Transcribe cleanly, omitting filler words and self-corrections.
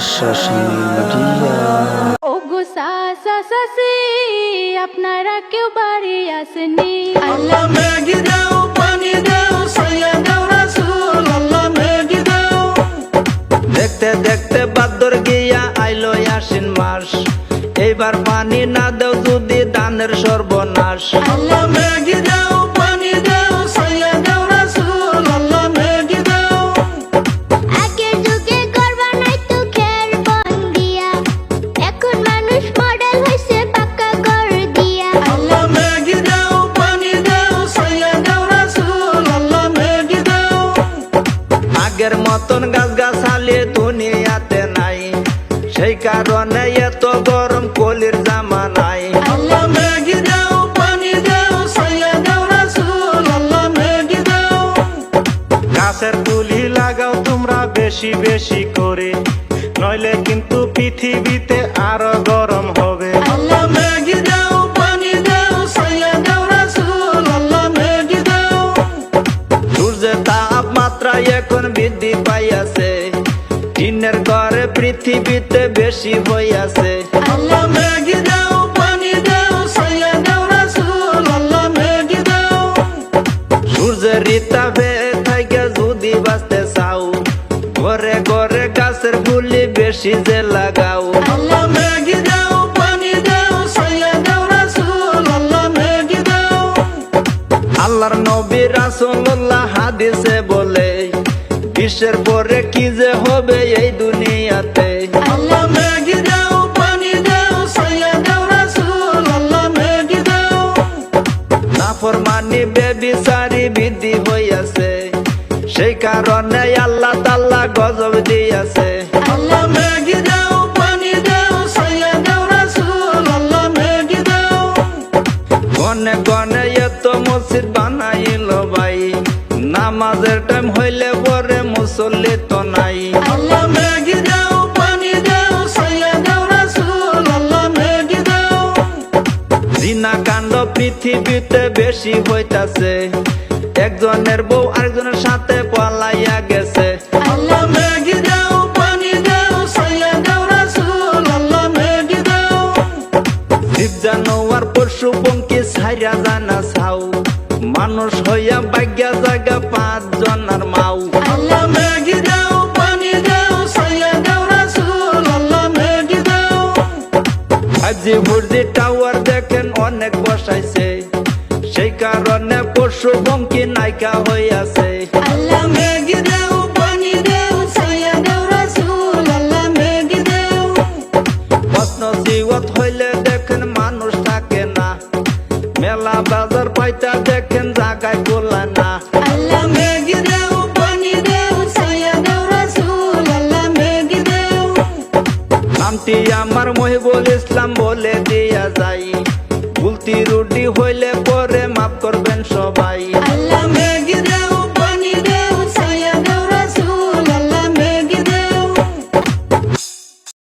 social media. ওগো সাসা সাসি আপনারা কেউ বাড়ি আসেনি। আল্লাহ মেঘি দাও, পানি দাও, সাইয়া দাও রাসূল, আল্লাহ মেঘি দাও। দেখতে দেখতে বাদর গিয়া আইলো আশ্বিন মাস, এইবার পানি না দাও যদি দানের সর্বনাশ। আল্লাহ মেঘি দাও, পানি দাও, সাইয়া দাও রাসূল, আল্লাহ মেঘি দাও। আগের যুগে করবা নাই তো খের বন দিয়া, এখন মানুষ মডেল হইছে পাকা ঘর দিয়া। আল্লাহ মেঘি দাও, পানি দাও, সাইয়া দাও রাসূল, আল্লাহ মেঘি দাও। আগের মতন গাছ গাছালি দুনিয়াতে নাই, সেই কারণে এত গরম কলির জামানায়। আল্লাহ মেঘি দাও, পানি দাও, সাইয়া দাও রাসূল, আল্লাহ মেঘি দাও। গাছের তুলি লাগাও তোমরা বেশি বেশি করে, নইলে কিন্তু পৃথিবীতে আরো গরম হবে। আল্লাহ মেঘি দাও, পানি দাও, সাইয়া দাও রাসূল, আল্লাহ মেঘি দাও। সূর্যের তাপমাত্রা এখন বৃদ্ধি পাইয়াছে, টিনের ঘরে পৃথিবীতে বেশি হইয়াছে। আল্লাহ মেঘি দাও, পানি দাও, সাইয়া দাও রাসূল, আল্লাহ মেঘি দাও। সূর্যের তাপে থেকে যদি বাঁচতে চাও, ঘরে ঘরে গাছের গুলি বেশি যে লাগাও। আল্লাহ মেঘি দাও, পানি দাও, সাইয়া দাও রাসূল, আল্লাহ মেঘি দাও। আল্লাহর নবী রাসূলুল্লাহ হাদিসে বলে, বিশ্বের পরে কি যে হবে এই দুনিয়াতে। আল্লাহ মেঘি দাও, পানি দাও, সাইয়া দাও রাসূল, আল্লাহ মেঘি দাও। নাফরমানি বেবিচারি বৃদ্ধি হইয়াছে, সেই কারণে আল্লাহ তাআলা গজব দিয়াছে। আল্লাহ মেঘি দাও, পানি দাও, সাইয়া দাও রাসূল, আল্লাহ মেঘি দাও। গনে গনে এত মসজিদ বানাইল ভাই, নামাজের টাইম হইলে পরে মুসল্লি তো নাই। আল্লাহ মেঘি দাও, পানি দাও, সাইয়া দাও রাসূল, আল্লাহ মেঘি দাও। জিনা কাণ্ড পৃথিবীতে বেশি হইতাছে, একজনের বউ আরেকজনের সাথে পলাইয়া গেছে। আল্লাহ মেঘি দাও, পানি দাও, সাইয়া দাও রাসূল, আল্লাহ মেঘি দাও। জীব জানোয়ার পশু পঙ্খী ছাইরা জানা ছাও, মানুষ হইয়া ভাগ্যা জায়গা 5 জনের মাও। আল্লাহ মেঘি দাও, পানি দাও, সাইয়া দাও রাসূল, আল্লাহ মেঘি দাও। 5G 4G টাওয়ার দেখেন অনেক বসাইছে, সেই কারণে পশু পঙ্খী নাইকা হইয়াছে। আল্লাহ মেঘি দাও, পানি দাও, সাইয়া দাও রাসূল, আল্লাহ মেঘি দাও। প্রশ্ন জীবত হইলে দেখেন মানুষ থাকে না, মেলা বাজার পাইতা দেখেন জায়গায় গোলা না। আল্লাহ মেঘি দাও, পানি দাও, সাইয়া দাও রাসূল, আল্লাহ মেঘি দাও। নামটি আমার মহিবুল ইসলাম বলে দিয়া যাই, ভুলতি রুটি হইলে পরে মাফ করবেন সবাই।